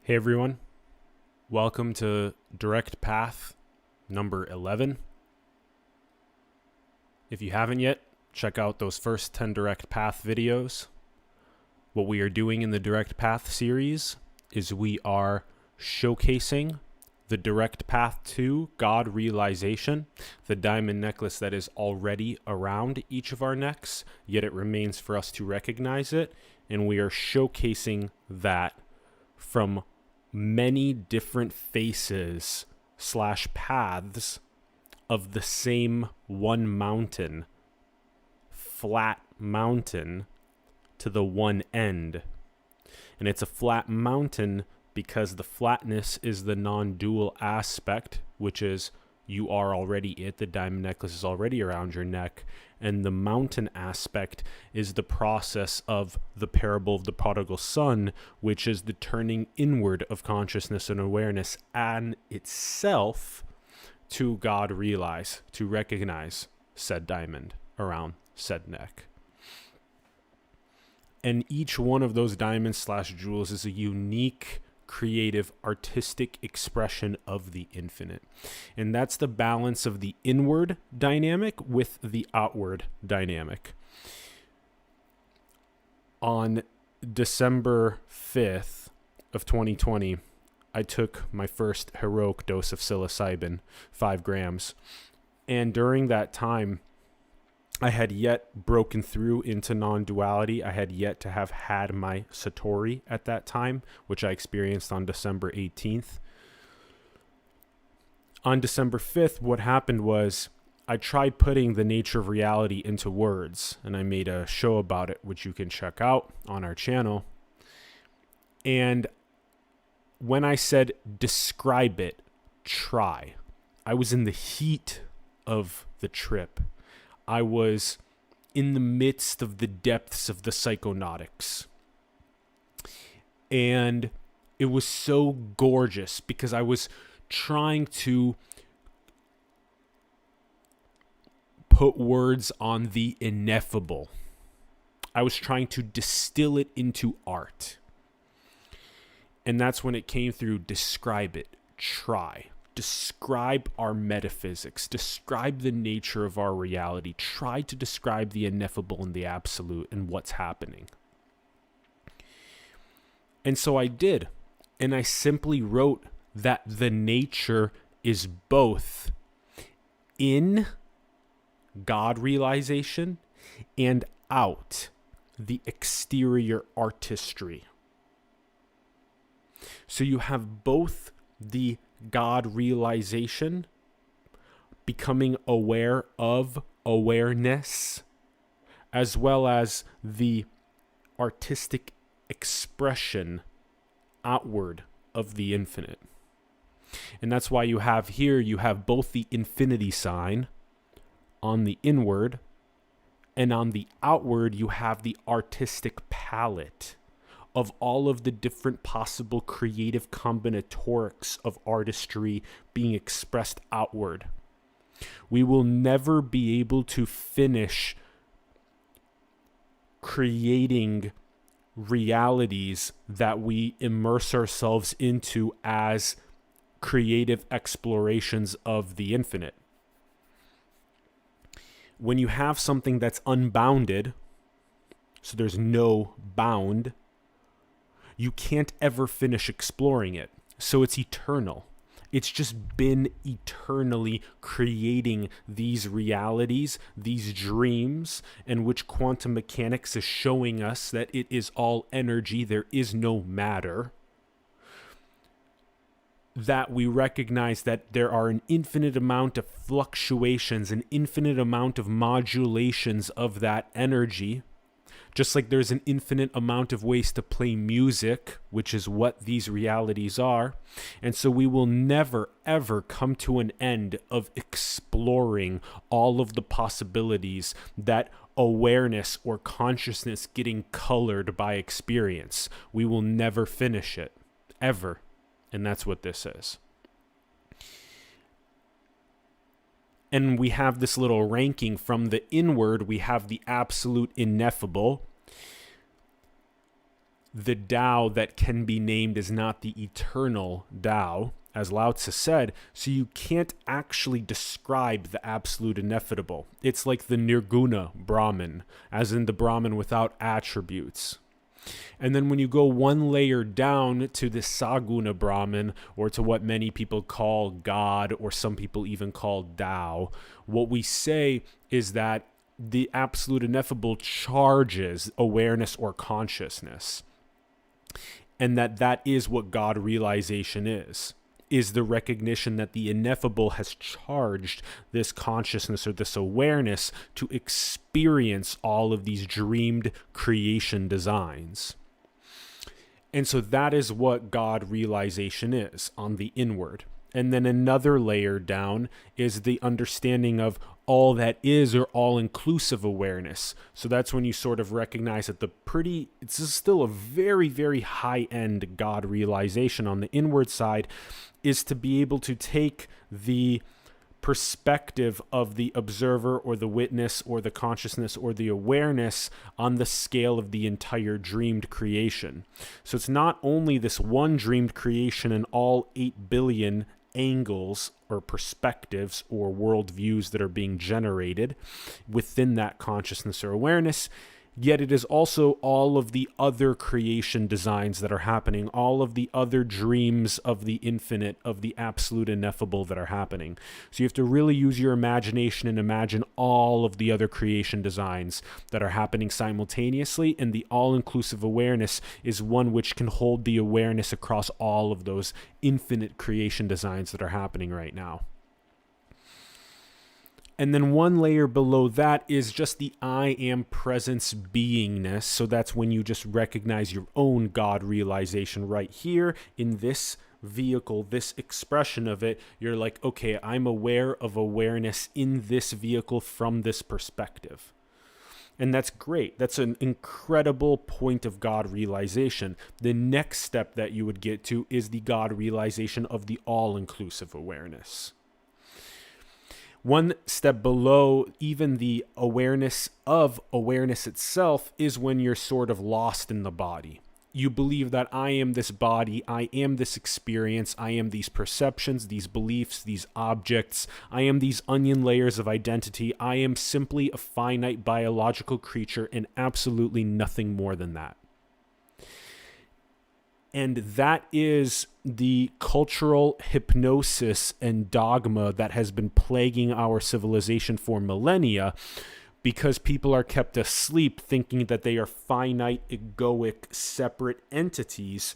Hey everyone, welcome to Direct Path number 11. If you haven't yet, check out those first 10 Direct Path videos. What we are doing in the Direct Path series is we are showcasing the Direct Path to God realization, the diamond necklace that is already around each of our necks, yet it remains for us to recognize it, and we are showcasing that from many different faces / paths of the same one mountain, flat mountain to the one end. And it's a flat mountain because the flatness is the non-dual aspect, which is you are already it, the diamond necklace is already around your neck, and the mountain aspect is the process of the parable of the prodigal son, which is the turning inward of consciousness and awareness and itself to God realize, to recognize said diamond around said neck. And each one of those diamonds / jewels is a unique creative, artistic expression of the infinite. And that's the balance of the inward dynamic with the outward dynamic. On December 5th of 2020, I took my first heroic dose of psilocybin, 5 grams. And during that time, I had yet broken through into non-duality. I had yet to have had my Satori at that time, which I experienced on December 18th. On December 5th, what happened was I tried putting the nature of reality into words, and I made a show about it, which you can check out on our channel. And when I said describe it, try, I was in the heat of the trip. I was in the midst of the depths of the psychonautics. And it was so gorgeous because I was trying to put words on the ineffable. I was trying to distill it into art. And that's when it came through, describe it, try. Describe our metaphysics, describe the nature of our reality, try to describe the ineffable and the absolute and what's happening. And so I did, and I simply wrote that the nature is both in God realization and out the exterior artistry. So you have both the God realization, becoming aware of awareness, as well as the artistic expression outward of the infinite. And that's why you have both the infinity sign on the inward, and on the outward you have the artistic palette of all of the different possible creative combinatorics of artistry being expressed outward. We will never be able to finish creating realities that we immerse ourselves into as creative explorations of the infinite. When you have something that's unbounded, so there's no bound, you can't ever finish exploring it. So it's eternal. It's just been eternally creating these realities, these dreams, in which quantum mechanics is showing us that it is all energy, there is no matter. That we recognize that there are an infinite amount of fluctuations, an infinite amount of modulations of that energy. Just like there's an infinite amount of ways to play music, which is what these realities are. And so we will never, ever come to an end of exploring all of the possibilities that awareness or consciousness getting colored by experience. We will never finish it, ever. And that's what this is. And we have this little ranking from the inward. We have the absolute ineffable. the Tao that can be named is not the eternal Tao, as Lao Tzu said, so you can't actually describe the absolute ineffable. It's like the Nirguna Brahman, as in the Brahman without attributes. And then when you go one layer down to the Saguna Brahman, or to what many people call God, or some people even call Tao, what we say is that the absolute ineffable charges awareness or consciousness. And that is what God realization is the recognition that the ineffable has charged this consciousness or this awareness to experience all of these dreamed creation designs. And so that is what God realization is on the inward. And then another layer down is the understanding of all that is, or all-inclusive awareness. So that's when you sort of recognize that it's still a very, very high-end God realization on the inward side, is to be able to take the perspective of the observer or the witness or the consciousness or the awareness on the scale of the entire dreamed creation. So it's not only this one dreamed creation and all 8 billion angles or perspectives or worldviews that are being generated within that consciousness or awareness, yet it is also all of the other creation designs that are happening, all of the other dreams of the infinite, of the absolute ineffable that are happening. So you have to really use your imagination and imagine all of the other creation designs that are happening simultaneously, and the all-inclusive awareness is one which can hold the awareness across all of those infinite creation designs that are happening right now. And then one layer below that is just the I am presence beingness. So that's when you just recognize your own God realization right here in this vehicle, this expression of it. You're like, okay, I'm aware of awareness in this vehicle from this perspective. And that's great. That's an incredible point of God realization. The next step that you would get to is the God realization of the all-inclusive awareness. One step below even the awareness of awareness itself is when you're sort of lost in the body. You believe that I am this body, I am this experience, I am these perceptions, these beliefs, these objects, I am these onion layers of identity, I am simply a finite biological creature and absolutely nothing more than that. And that is the cultural hypnosis and dogma that has been plaguing our civilization for millennia, because people are kept asleep thinking that they are finite, egoic, separate entities,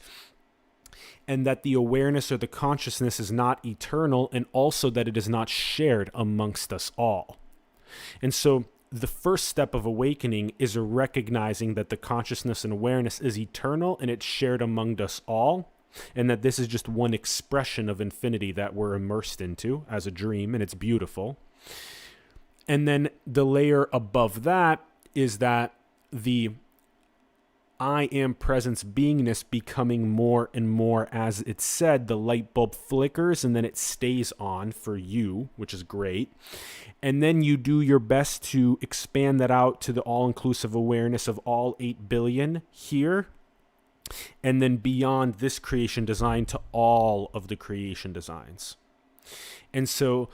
and that the awareness or the consciousness is not eternal, and also that it is not shared amongst us all. And so the first step of awakening is recognizing that the consciousness and awareness is eternal and it's shared among us all, and that this is just one expression of infinity that we're immersed into as a dream, and it's beautiful. And then the layer above that is that the I am presence beingness becoming more and more, as it's said, the light bulb flickers and then it stays on for you, which is great. And then you do your best to expand that out to the all-inclusive awareness of all 8 billion here. And then beyond this creation design to all of the creation designs. And so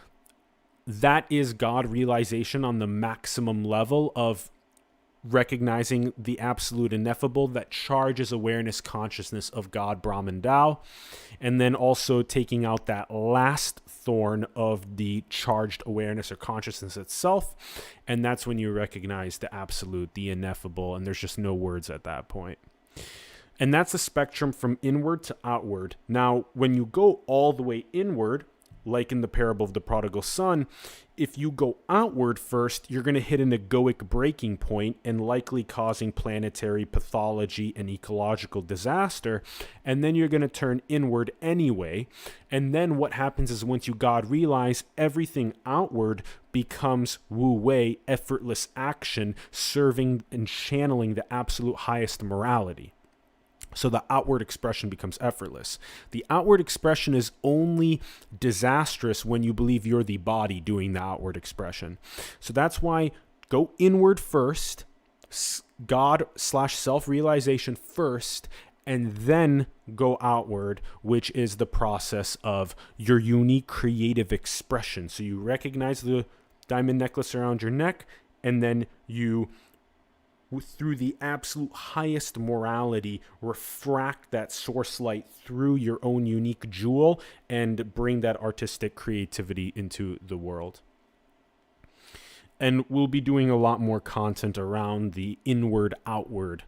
that is God realization on the maximum level of recognizing the absolute ineffable that charges awareness consciousness of God, Brahman, Tao, and then also taking out that last thorn of the charged awareness or consciousness itself, and that's when you recognize the absolute, the ineffable, and there's just no words at that point. And that's a spectrum from inward to outward. Now, when you go all the way inward, like in the parable of the prodigal son, if you go outward first, you're going to hit an egoic breaking point and likely causing planetary pathology and ecological disaster. And then you're going to turn inward anyway. And then what happens is once you God realize, everything outward becomes wu wei, effortless action, serving and channeling the absolute highest morality. So the outward expression becomes effortless. The outward expression is only disastrous when you believe you're the body doing the outward expression. So that's why go inward first, God/self-realization first, and then go outward, which is the process of your unique creative expression. So you recognize the diamond necklace around your neck, and then you, through the absolute highest morality, refract that source light through your own unique jewel and bring that artistic creativity into the world. And we'll be doing a lot more content around the inward-outward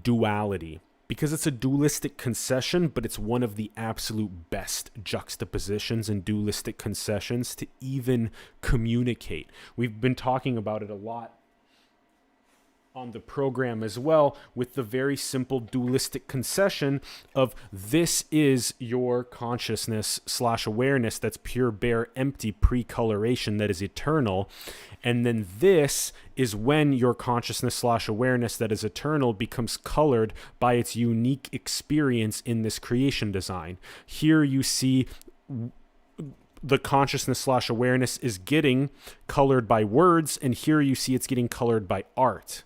duality, because it's a dualistic concession, but it's one of the absolute best juxtapositions and dualistic concessions to even communicate. We've been talking about it a lot on the program as well, with the very simple dualistic concession of this is your consciousness/awareness that's pure, bare, empty pre-coloration that is eternal. And then this is when your consciousness/awareness that is eternal becomes colored by its unique experience in this creation design. Here you see the consciousness/awareness is getting colored by words, and here you see it's getting colored by art.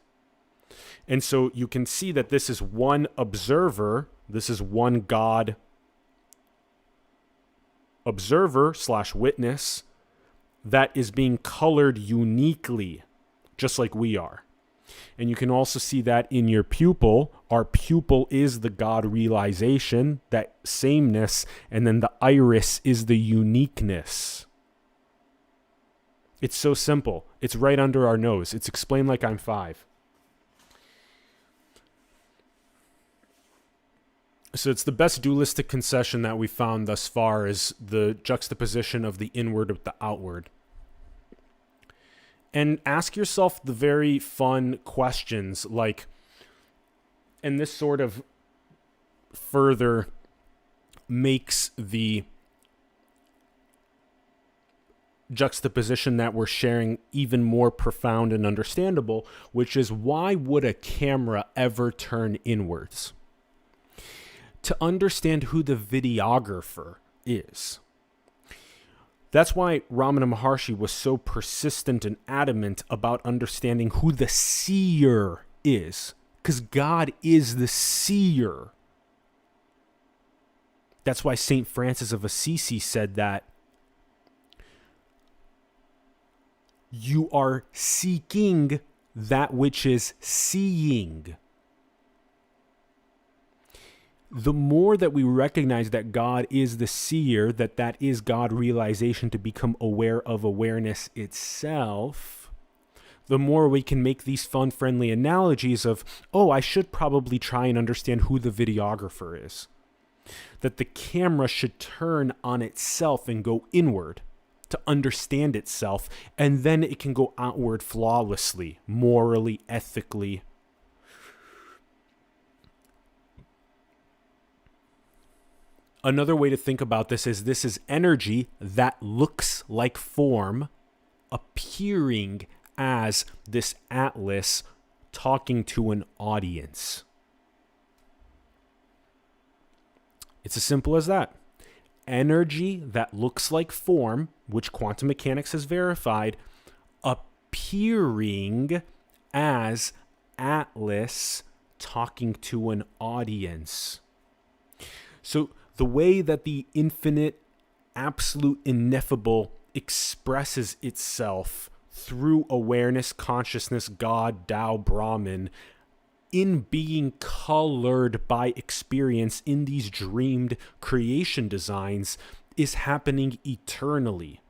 And so you can see that this is one observer, this is one God observer/witness that is being colored uniquely, just like we are. And you can also see that in your pupil. Our pupil is the God realization, that sameness, and then the iris is the uniqueness. It's so simple. It's right under our nose. It's explained like I'm 5. So it's the best dualistic concession that we found thus far, is the juxtaposition of the inward with the outward. And ask yourself the very fun questions like, and this sort of further makes the juxtaposition that we're sharing even more profound and understandable, which is, why would a camera ever turn inwards? To understand who the videographer is. That's why Ramana Maharshi was so persistent and adamant about understanding who the seer is, because God is the seer. That's why St. Francis of Assisi said that you are seeking that which is seeing. The more that we recognize that God is the seer, that is God realization to become aware of awareness itself, the more we can make these fun, friendly analogies of, oh, I should probably try and understand who the videographer is. That the camera should turn on itself and go inward to understand itself, and then it can go outward flawlessly, morally, ethically. Another way to think about this is energy that looks like form appearing as this atlas talking to an audience. It's as simple as that. Energy that looks like form, which quantum mechanics has verified, appearing as atlas talking to an audience. So the way that the infinite, absolute, ineffable expresses itself through awareness, consciousness, God, Tao, Brahman, in being colored by experience in these dreamed creation designs, is happening eternally.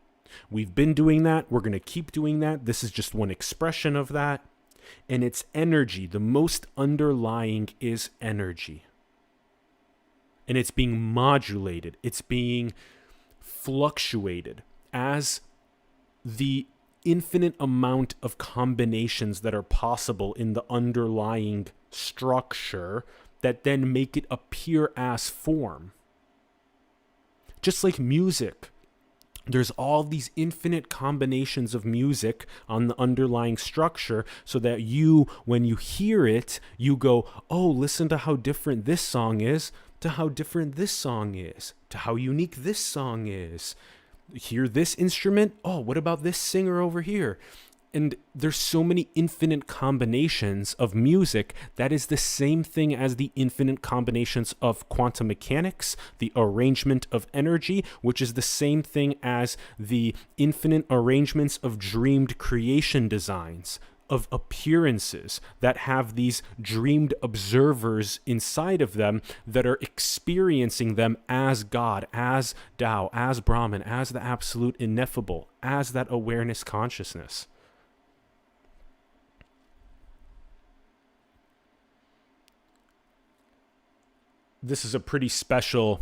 We've been doing that. We're going to keep doing that. This is just one expression of that. And it's energy. The most underlying is energy. And it's being modulated. It's being fluctuated as the infinite amount of combinations that are possible in the underlying structure that then make it appear as form. Just like music. There's all these infinite combinations of music on the underlying structure, so that you, when you hear it, you go, oh, listen to how different this song is, to how different this song is, to how unique this song is. Hear this instrument? Oh, what about this singer over here? And there's so many infinite combinations of music that is the same thing as the infinite combinations of quantum mechanics, the arrangement of energy, which is the same thing as the infinite arrangements of dreamed creation designs, of appearances that have these dreamed observers inside of them that are experiencing them as God, as Tao, as Brahman, as the absolute ineffable, as that awareness consciousness. This is a pretty special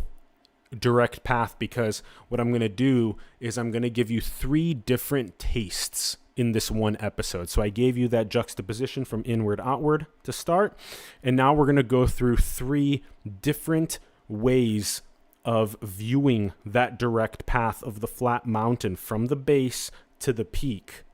direct path because what I'm going to do is I'm going to give you 3 different tastes in this one episode. So I gave you that juxtaposition from inward outward to start, and now we're going to go through 3 different ways of viewing that direct path of the flat mountain from the base to the peak.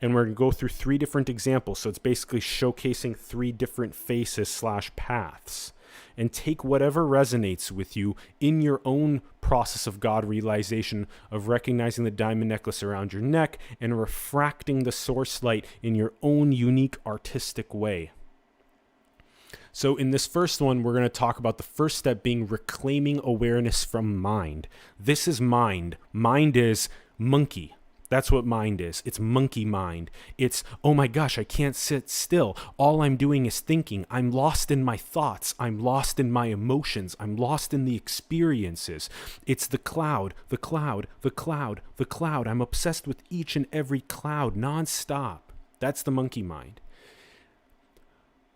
And we're going to go through 3 different examples. So it's basically showcasing 3 different faces / paths. And take whatever resonates with you in your own process of God realization, of recognizing the diamond necklace around your neck and refracting the source light in your own unique artistic way. So in this first one, we're going to talk about the first step being reclaiming awareness from mind. This is mind. Mind is monkey. That's what mind is. It's monkey mind. It's, oh my gosh, I can't sit still. All I'm doing is thinking. I'm lost in my thoughts. I'm lost in my emotions. I'm lost in the experiences. It's the cloud, the cloud, the cloud, the cloud. I'm obsessed with each and every cloud nonstop. That's the monkey mind.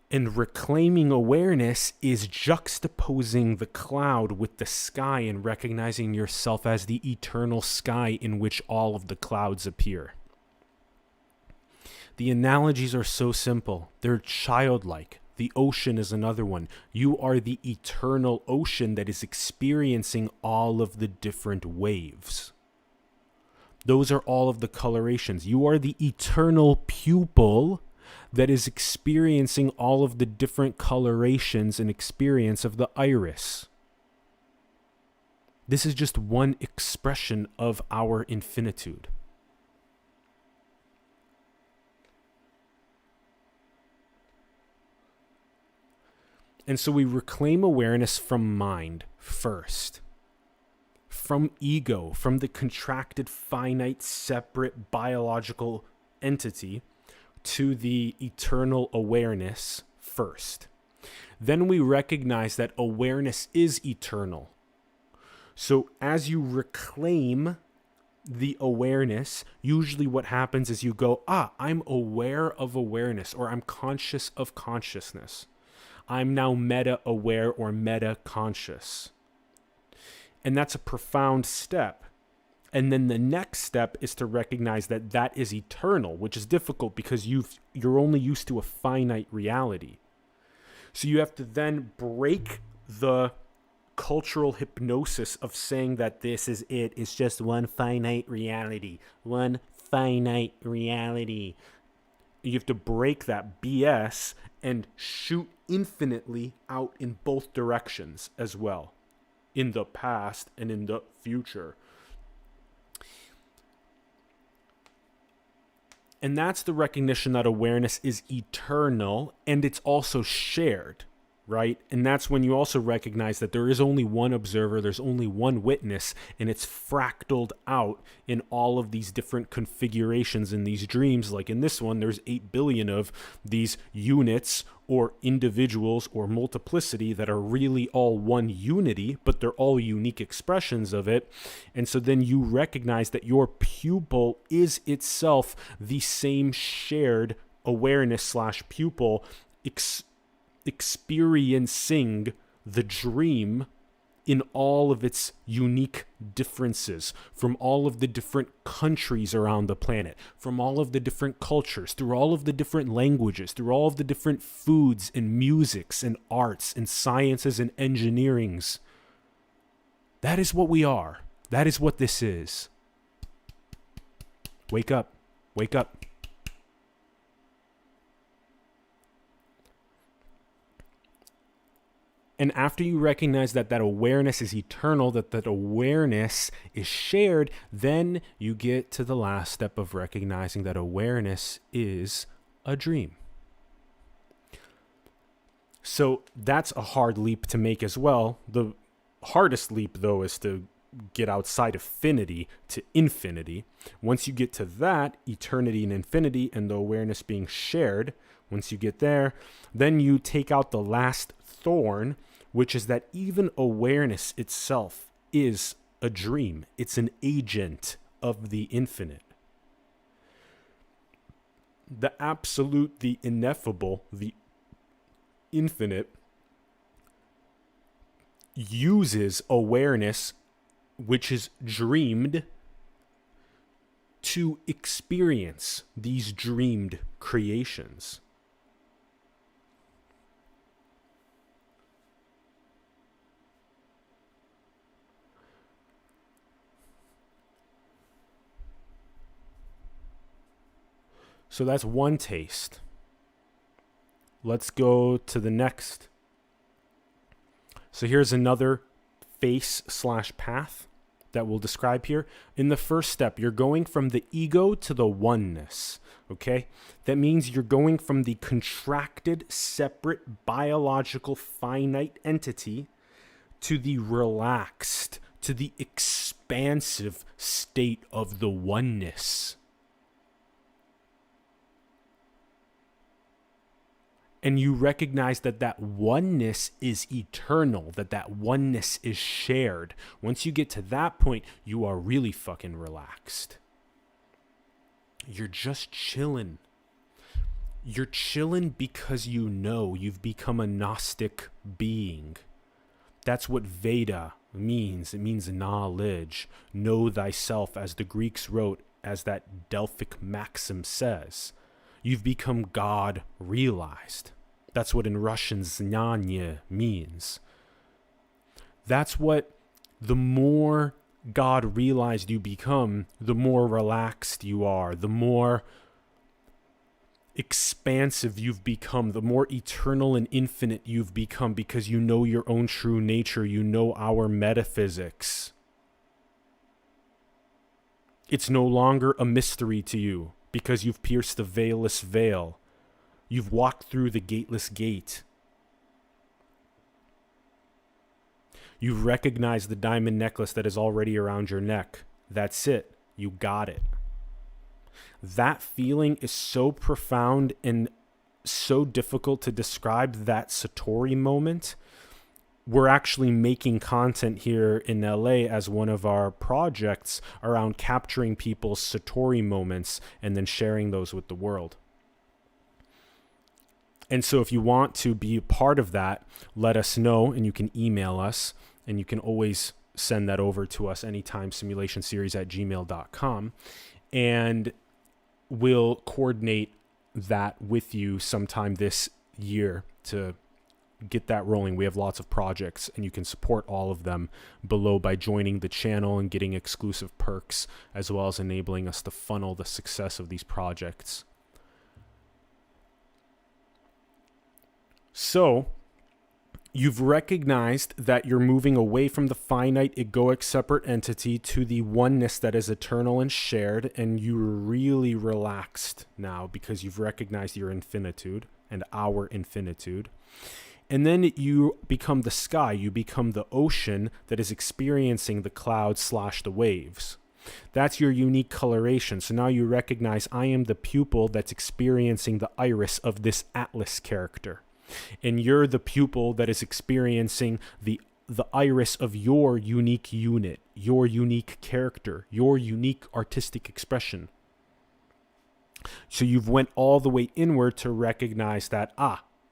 And reclaiming awareness is juxtaposing the cloud with the sky and recognizing yourself as the eternal sky in which all of the clouds appear. The analogies are so simple. They're childlike. The ocean is another one. You are the eternal ocean that is experiencing all of the different waves. Those are all of the colorations. You are the eternal pupil that is experiencing all of the different colorations and experience of the iris. This is just one expression of our infinitude. And so we reclaim awareness from mind first, from ego, from the contracted, finite, separate biological entity, to the eternal awareness first. Then we recognize that awareness is eternal. So as you reclaim the awareness, usually what happens is you go, I'm aware of awareness, or I'm conscious of consciousness. I'm now meta-aware or meta-conscious. And that's a profound step. And then the next step is to recognize that that is eternal, which is difficult because you're only used to a finite reality. So you have to then break the cultural hypnosis of saying that this is it. It's just one finite reality. One finite reality. You have to break that BS and shoot infinitely out in both directions as well, in the past and in the future. And that's the recognition that awareness is eternal and it's also shared, right? And that's when you also recognize that there is only one observer, there's only one witness, and it's fractaled out in all of these different configurations in these dreams. Like in this one, there's 8 billion of these units or individuals or multiplicity that are really all one unity, but they're all unique expressions of it. And so then you recognize that your pupil is itself the same shared awareness / pupil experiencing the dream in all of its unique differences, from all of the different countries around the planet, from all of the different cultures, through all of the different languages, through all of the different foods and musics and arts and sciences and engineerings. That is what we are. That is what this is. Wake up. Wake up. And after you recognize that that awareness is eternal, that that awareness is shared, then you get to the last step of recognizing that awareness is a dream. So that's a hard leap to make as well. The hardest leap, though, is to get outside affinity to infinity. Once you get to that, eternity and infinity, and the awareness being shared, once you get there, then you take out the last thorn, which is that even awareness itself is a dream. It's an agent of the infinite. The absolute, the ineffable, the infinite uses awareness, which is dreamed, to experience these dreamed creations. So that's one taste. Let's go to the next. So here's another face/path that we'll describe here. In the first step, you're going from the ego to the oneness, okay? That means you're going from the contracted, separate, biological, finite entity to the relaxed, to the expansive state of the oneness. And you recognize that that oneness is eternal, that that oneness is shared. Once you get to that point, you are really fucking relaxed. You're just chilling. You're chilling because you know you've become a Gnostic being. That's what Veda means. It means knowledge. Know thyself, as the Greeks wrote, as that Delphic maxim says. You've become God realized. That's what in Russian znание means. That's what the more God realized you become, the more relaxed you are, the more expansive you've become, the more eternal and infinite you've become, because you know your own true nature, you know our metaphysics. It's no longer a mystery to you because you've pierced the veilless veil. You've walked through the gateless gate. You've recognized the diamond necklace that is already around your neck. That's it. You got it. That feeling is so profound and so difficult to describe, that Satori moment. We're actually making content here in LA as one of our projects around capturing people's Satori moments and then sharing those with the world. And so if you want to be a part of that, let us know, and you can email us, and you can always send that over to us anytime, simulationseries@gmail.com, and we'll coordinate that with you sometime this year to get that rolling. We have lots of projects, and you can support all of them below by joining the channel and getting exclusive perks, as well as enabling us to funnel the success of these projects. So, you've recognized that you're moving away from the finite, egoic, separate entity to the oneness that is eternal and shared, and you're really relaxed now because you've recognized your infinitude and our infinitude. And then you become the sky, you become the ocean that is experiencing the clouds / the waves. That's your unique coloration. So now you recognize I am the pupil that's experiencing the iris of this Atlas character. And you're the pupil that is experiencing the iris of your unique unit, your unique character, your unique artistic expression. So you've went all the way inward to recognize that,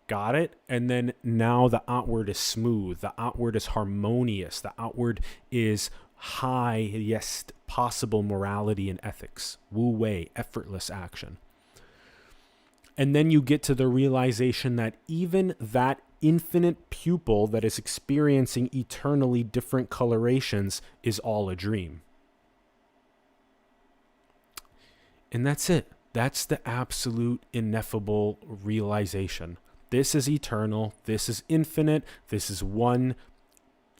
got it? And then now the outward is smooth, the outward is harmonious, the outward is highest possible morality and ethics, wu wei, effortless action. And then you get to the realization that even that infinite pupil that is experiencing eternally different colorations is all a dream. And that's it. That's the absolute ineffable realization. this is eternal, this is infinite, this is one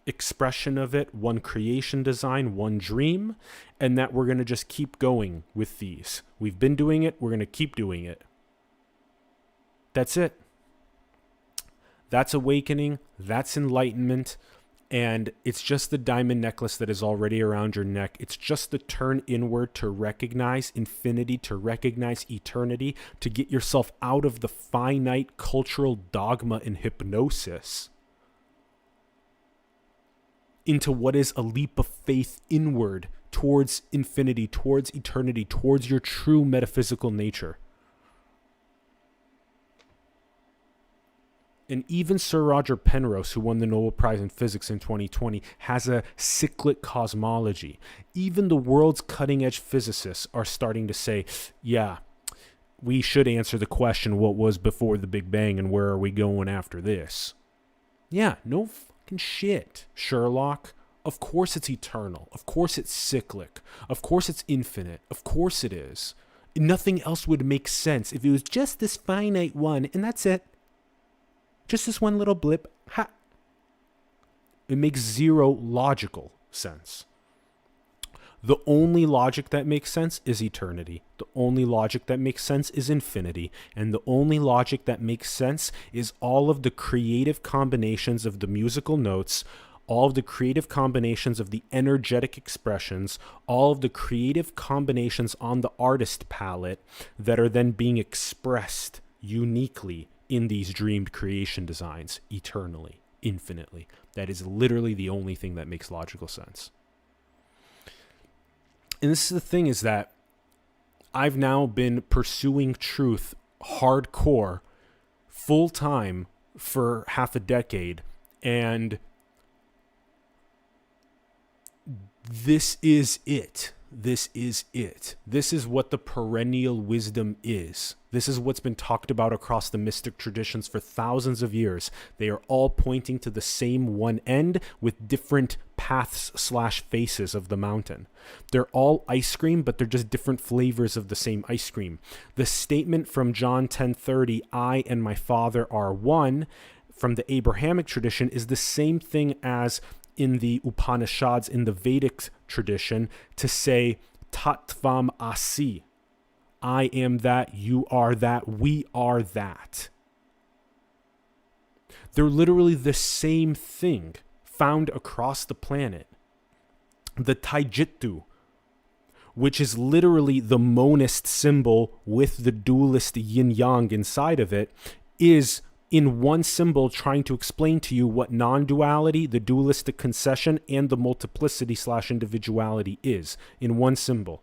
expression of it, one creation design, one dream, and that we're going to just keep going with these. We've been doing it, we're going to keep doing it. That's it. That's awakening, that's enlightenment, and it's just the diamond necklace that is already around your neck. It's just the turn inward to recognize infinity, to recognize eternity, to get yourself out of the finite cultural dogma and hypnosis into what is a leap of faith inward towards infinity, towards eternity, towards your true metaphysical nature. And even Sir Roger Penrose, who won the Nobel Prize in Physics in 2020, has a cyclic cosmology. Even the world's cutting-edge physicists are starting to say, yeah, we should answer the question, what was before the Big Bang and where are we going after this? Yeah, no fucking shit, Sherlock. Of course it's eternal. Of course it's cyclic. Of course it's infinite. Of course it is. Nothing else would make sense if it was just this finite one and that's it. Just this one little blip. Ha! It makes zero logical sense. The only logic that makes sense is eternity. The only logic that makes sense is infinity. And the only logic that makes sense is all of the creative combinations of the musical notes, all of the creative combinations of the energetic expressions, all of the creative combinations on the artist palette that are then being expressed uniquely in these dreamed creation designs, eternally, infinitely. That is literally the only thing that makes logical sense. And this is the thing, is that I've now been pursuing truth hardcore, full time, for half a decade, and this is it. This is it. This is what the perennial wisdom is. This is what's been talked about across the mystic traditions for thousands of years. They are all pointing to the same one end with different paths/faces of the mountain. They're all ice cream, but they're just different flavors of the same ice cream. The statement from John 10:30, I and my Father are one, from the Abrahamic tradition is the same thing as in the Upanishads, in the Vedic tradition, to say Tattvam Asi. I am that, you are that, we are that. They're literally the same thing found across the planet. The Taijittu, which is literally the monist symbol with the dualist yin-yang inside of it, is in one symbol trying to explain to you what non-duality, the dualistic concession, and the multiplicity/individuality is, in one symbol.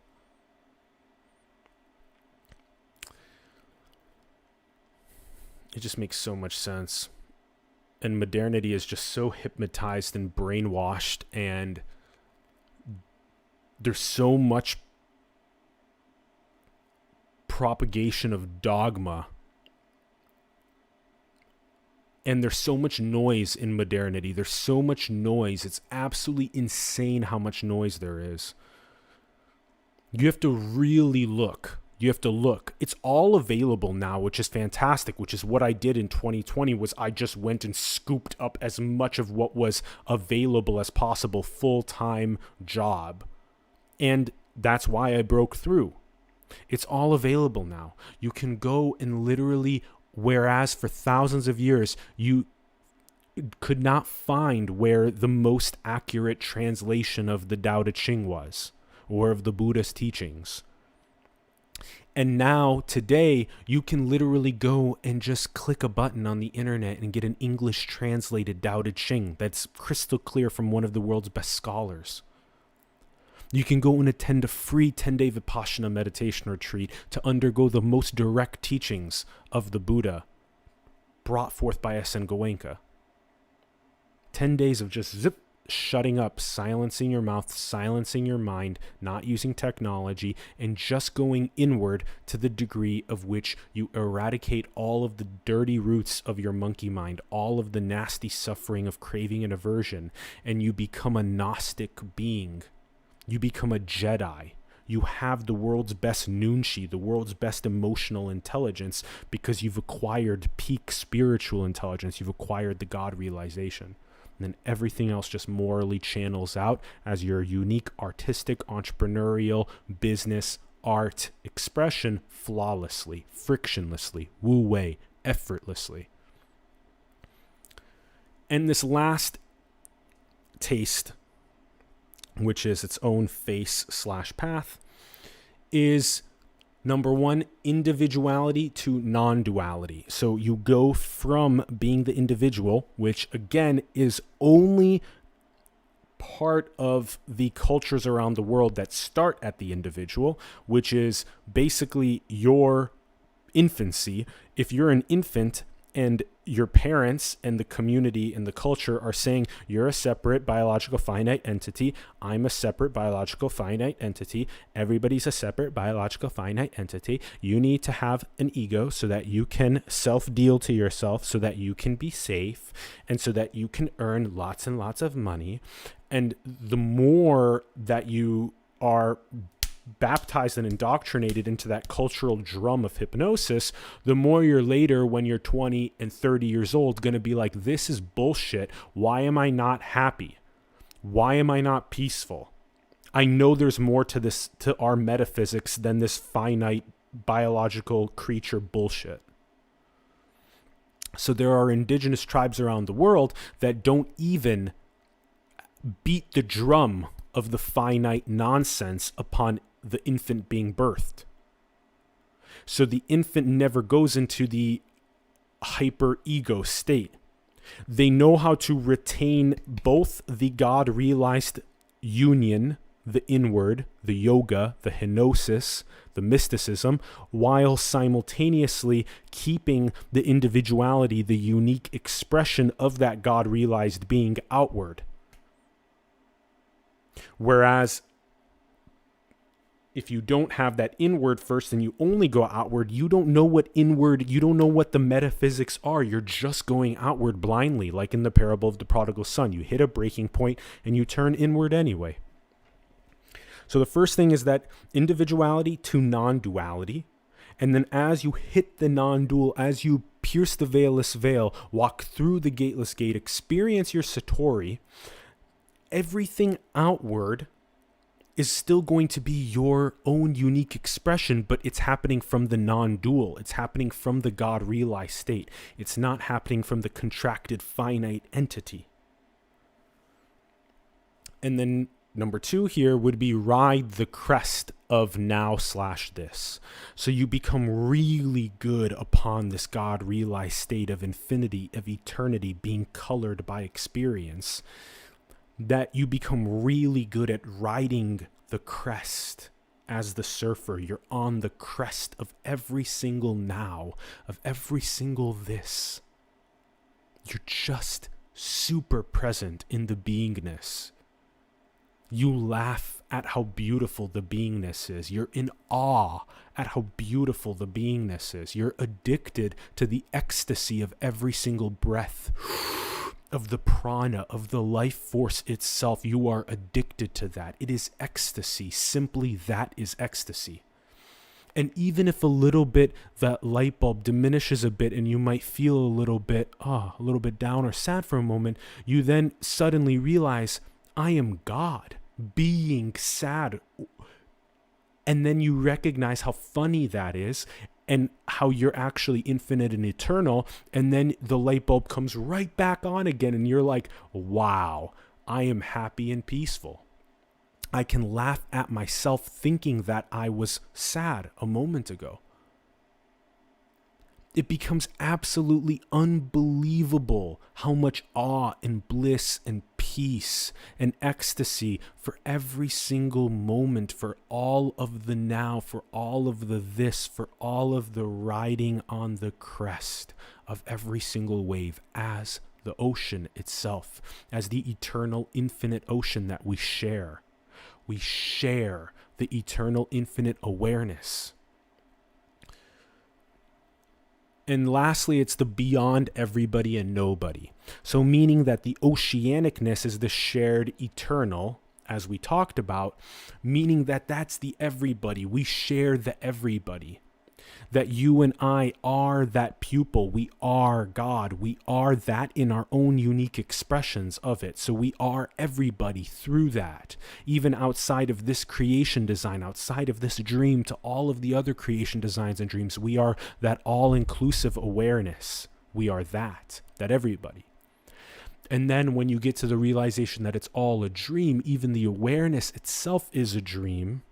It just makes so much sense. And modernity is just so hypnotized and brainwashed, and there's so much propagation of dogma. And there's so much noise in modernity. There's so much noise. It's absolutely insane how much noise there is. You have to really look. You have to look. It's all available now, which is fantastic, which is what I did in 2020, was I just went and scooped up as much of what was available as possible, full-time job. And that's why I broke through. It's all available now. You can go and literally, whereas for thousands of years, you could not find where the most accurate translation of the Tao Te Ching was, or of the Buddha's teachings. And now, today, you can literally go and just click a button on the internet and get an English translated Tao Te Ching that's crystal clear from one of the world's best scholars. You can go and attend a free 10-day Vipassana meditation retreat to undergo the most direct teachings of the Buddha brought forth by S.N. Goenka. 10 days of just shutting up, silencing your mouth, silencing your mind, not using technology, and just going inward to the degree of which you eradicate all of the dirty roots of your monkey mind, all of the nasty suffering of craving and aversion, and you become a Gnostic being. You become a Jedi. You have the world's best nunchi, the world's best emotional intelligence, because you've acquired peak spiritual intelligence. You've acquired the God realization. And then everything else just morally channels out as your unique artistic, entrepreneurial, business, art expression flawlessly, frictionlessly, wu-wei, effortlessly. And this last taste, which is its own face/path, is number one, individuality to non-duality. So you go from being the individual, which again is only part of the cultures around the world that start at the individual, which is basically your infancy. If you're an infant and your parents and the community and the culture are saying you're a separate biological finite entity, I'm a separate biological finite entity, everybody's a separate biological finite entity, you need to have an ego so that you can self-deal to yourself, so that you can be safe, and so that you can earn lots and lots of money. And the more that you are baptized and indoctrinated into that cultural drum of hypnosis, the more you're later, when you're 20 and 30 years old, going to be like, this is bullshit. Why am I not happy? Why am I not peaceful? I know there's more to this, to our metaphysics, than this finite biological creature bullshit. So there are indigenous tribes around the world that don't even beat the drum of the finite nonsense upon the infant being birthed. So the infant never goes into the hyper ego state. They know how to retain both the God realized union, the inward, the yoga, the henosis, the mysticism, while simultaneously keeping the individuality, the unique expression of that God realized being outward. Whereas if you don't have that inward first and you only go outward, you don't know what inward, you don't know what the metaphysics are. You're just going outward blindly, like in the parable of the prodigal son. You hit a breaking point and you turn inward anyway. So the first thing is that individuality to non-duality. And then as you hit the non-dual, as you pierce the veilless veil, walk through the gateless gate, experience your satori, everything outward is still going to be your own unique expression, but it's happening from the non-dual. It's happening from the God realized state. It's not happening from the contracted finite entity. And then number two here would be ride the crest of now/this. So you become really good upon this God realized state of infinity, of eternity being colored by experience, that you become really good at riding the crest as the surfer. You're on the crest of every single now, of every single this. You're just super present in the beingness. You laugh at how beautiful the beingness is. You're in awe at how beautiful the beingness is. You're addicted to the ecstasy of every single breath, of the prana, of the life force itself. You are addicted to that. It is ecstasy. Simply that is ecstasy. And even if a little bit, that light bulb diminishes a bit and you might feel a little bit down or sad for a moment, you then suddenly realize, I am God being sad. And then you recognize how funny that is, and how you're actually infinite and eternal. And then the light bulb comes right back on again. And you're like, wow, I am happy and peaceful. I can laugh at myself thinking that I was sad a moment ago. It becomes absolutely unbelievable how much awe and bliss and peace and ecstasy for every single moment, for all of the now, for all of the this, for all of the riding on the crest of every single wave as the ocean itself, as the eternal infinite ocean that we share. We share the eternal infinite awareness. And lastly, it's the beyond everybody and nobody. So meaning that the oceanicness is the shared eternal, as we talked about, meaning that that's the everybody. We share the everybody. That you and I are that pupil. We are God. We are that in our own unique expressions of it. So we are everybody through that. Even outside of this creation design, outside of this dream to all of the other creation designs and dreams, we are that all-inclusive awareness. We are that everybody. And then when you get to the realization that it's all a dream, even the awareness itself is a dream,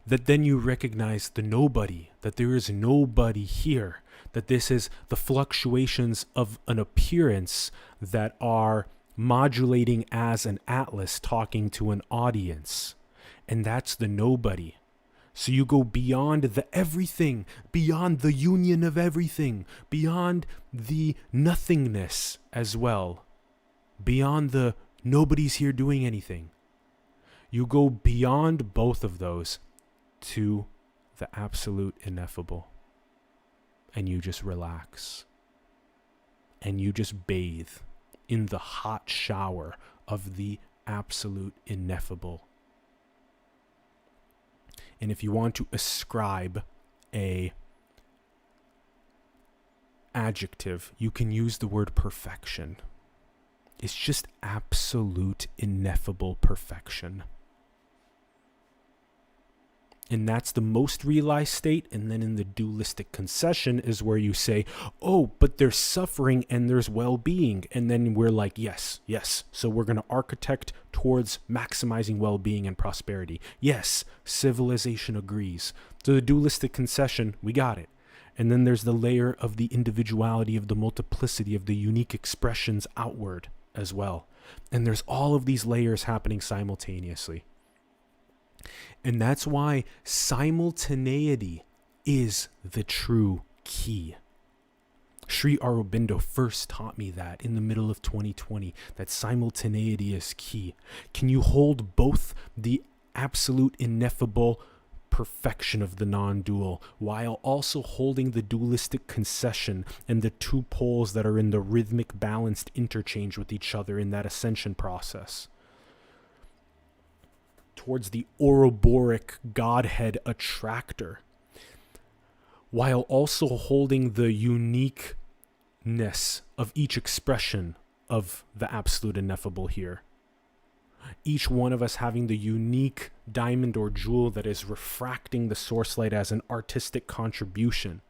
that then you recognize the nobody, that there is nobody here, that this is the fluctuations of an appearance that are modulating as an atlas talking to an audience. And that's the nobody. So you go beyond the everything, beyond the union of everything, beyond the nothingness as well, beyond the nobody's here doing anything. You go beyond both of those to the absolute ineffable. And you just relax. And you just bathe in the hot shower of the absolute ineffable. And if you want to ascribe a adjective, you can use the word perfection. It's just absolute ineffable perfection. And that's the most realized state. And then in the dualistic concession is where you say, oh, but there's suffering and there's well-being. And then we're like, yes. So we're going to architect towards maximizing well-being and prosperity. Yes, civilization agrees. So the dualistic concession, we got it. And then there's the layer of the individuality, of the multiplicity, of the unique expressions outward as well. And there's all of these layers happening simultaneously. And that's why simultaneity is the true key. Sri Aurobindo first taught me that in the middle of 2020, that simultaneity is key. Can you hold both the absolute ineffable perfection of the non-dual while also holding the dualistic concession and the two poles that are in the rhythmic balanced interchange with each other in that ascension process towards the Ouroboros Godhead attractor, while also holding the uniqueness of each expression of the absolute ineffable here. Each one of us having the unique diamond or jewel that is refracting the source light as an artistic contribution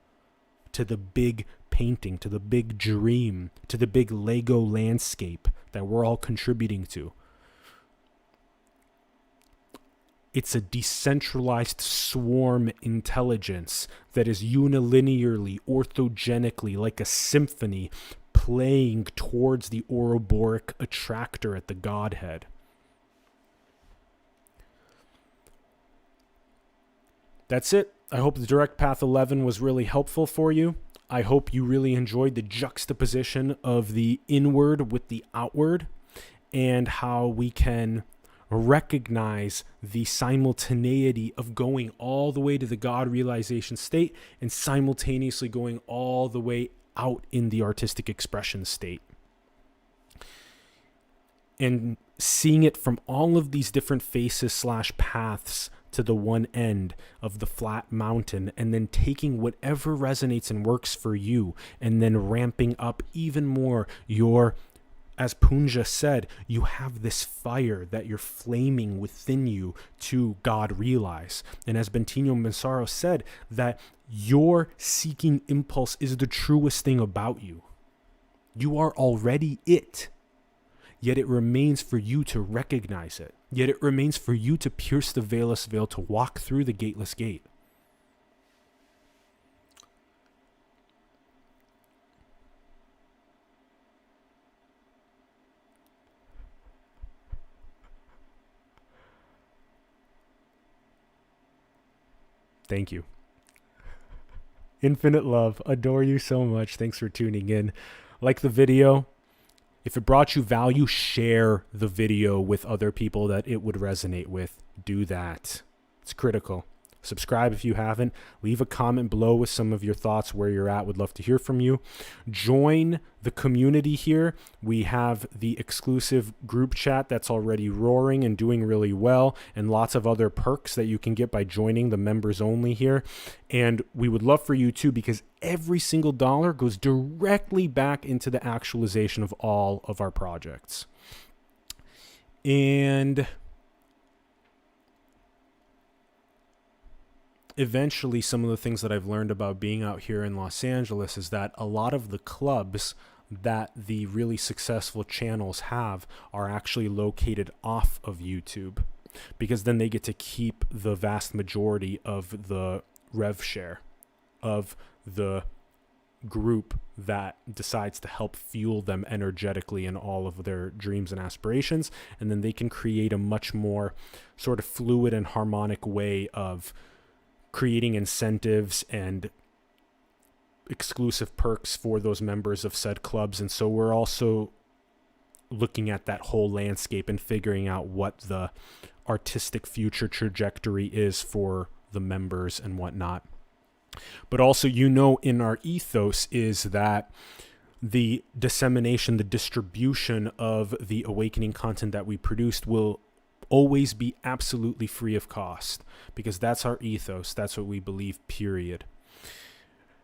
to the big painting, to the big dream, to the big Lego landscape that we're all contributing to. It's a decentralized swarm intelligence that is unilinearly, orthogenically, like a symphony, playing towards the Ouroboros attractor at the Godhead. That's it. I hope the Direct Path 11 was really helpful for you. I hope you really enjoyed the juxtaposition of the inward with the outward and how we can recognize the simultaneity of going all the way to the God realization state and simultaneously going all the way out in the artistic expression state. And seeing it from all of these different faces / paths to the one end of the flat mountain, and then taking whatever resonates and works for you, and then ramping up even more your, as Punja said, you have this fire that you're flaming within you to God realize. And as Bentinho Massaro said, that your seeking impulse is the truest thing about you. You are already it. Yet it remains for you to recognize it. Yet it remains for you to pierce the veilless veil, to walk through the gateless gate. Thank you. Infinite love. Adore you so much. Thanks for tuning in. Like the video. If it brought you value, share the video with other people that it would resonate with. Do that. It's critical. Subscribe if you haven't. Leave a comment below with some of your thoughts, where you're at. Would love to hear from you. Join the community here. We have the exclusive group chat that's already roaring and doing really well, and lots of other perks that you can get by joining the members only here. And we would love for you too, because every single dollar goes directly back into the actualization of all of our projects. And eventually, some of the things that I've learned about being out here in Los Angeles is that a lot of the clubs that the really successful channels have are actually located off of YouTube, because then they get to keep the vast majority of the rev share of the group that decides to help fuel them energetically in all of their dreams and aspirations. And then they can create a much more sort of fluid and harmonic way of creating incentives and exclusive perks for those members of said clubs. And so we're also looking at that whole landscape and figuring out what the artistic future trajectory is for the members and whatnot. But also, in our ethos is that the dissemination, the distribution of the awakening content that we produced will always be absolutely free of cost, because that's our ethos. That's what we believe, period.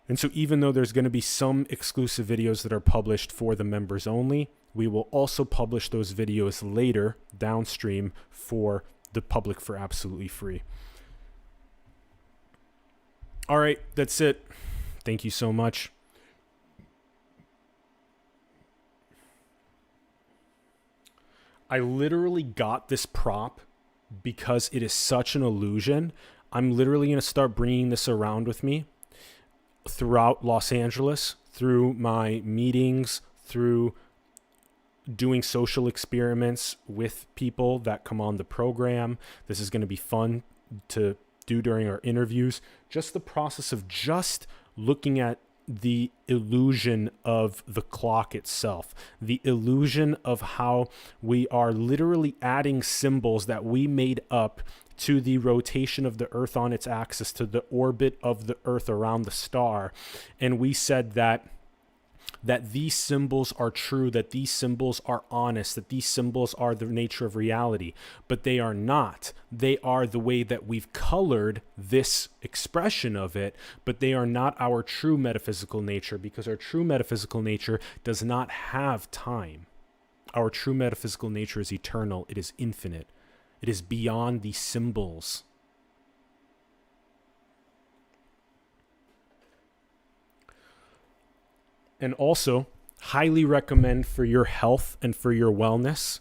And so even though there's going to be some exclusive videos that are published for the members only, we will also publish those videos later downstream for the public for absolutely free. All right, that's it. Thank you so much. I literally got this prop because it is such an illusion. I'm literally going to start bringing this around with me throughout Los Angeles, through my meetings, through doing social experiments with people that come on the program. This is going to be fun to do during our interviews. Just the process of just looking at the illusion of the clock itself, the illusion of how we are literally adding symbols that we made up to the rotation of the Earth on its axis, to the orbit of the Earth around the star. And we said that these symbols are true, that these symbols are honest, that these symbols are the nature of reality, but they are not. They are the way that we've colored this expression of it, but they are not our true metaphysical nature, because our true metaphysical nature does not have time. Our true metaphysical nature is eternal. It is infinite. It is beyond these symbols. And also, highly recommend for your health and for your wellness,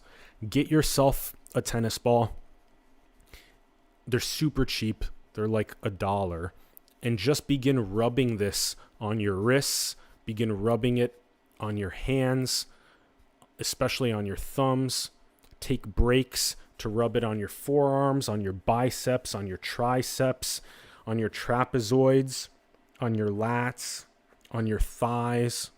get yourself a tennis ball. They're super cheap. They're like $1. And just begin rubbing this on your wrists. Begin rubbing it on your hands, especially on your thumbs. Take breaks to rub it on your forearms, on your biceps, on your triceps, on your trapezoids, on your lats, on your thighs,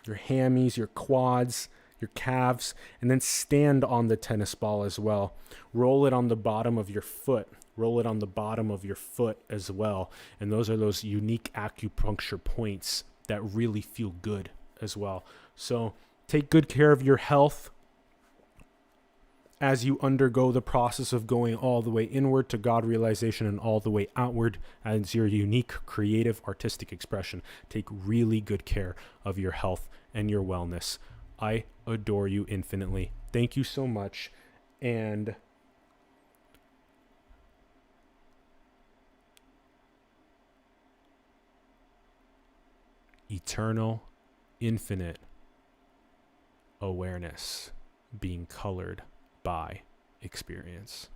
your hammies, your quads, your calves, and then stand on the tennis ball as well. Roll it on the bottom of your foot. Roll it on the bottom of your foot as well. And those are those unique acupuncture points that really feel good as well. So take good care of your health as you undergo the process of going all the way inward to God realization and all the way outward as your unique, creative, artistic expression. Take really good care of your health and your wellness. I adore you infinitely. Thank you so much. And eternal, infinite awareness being colored by experience.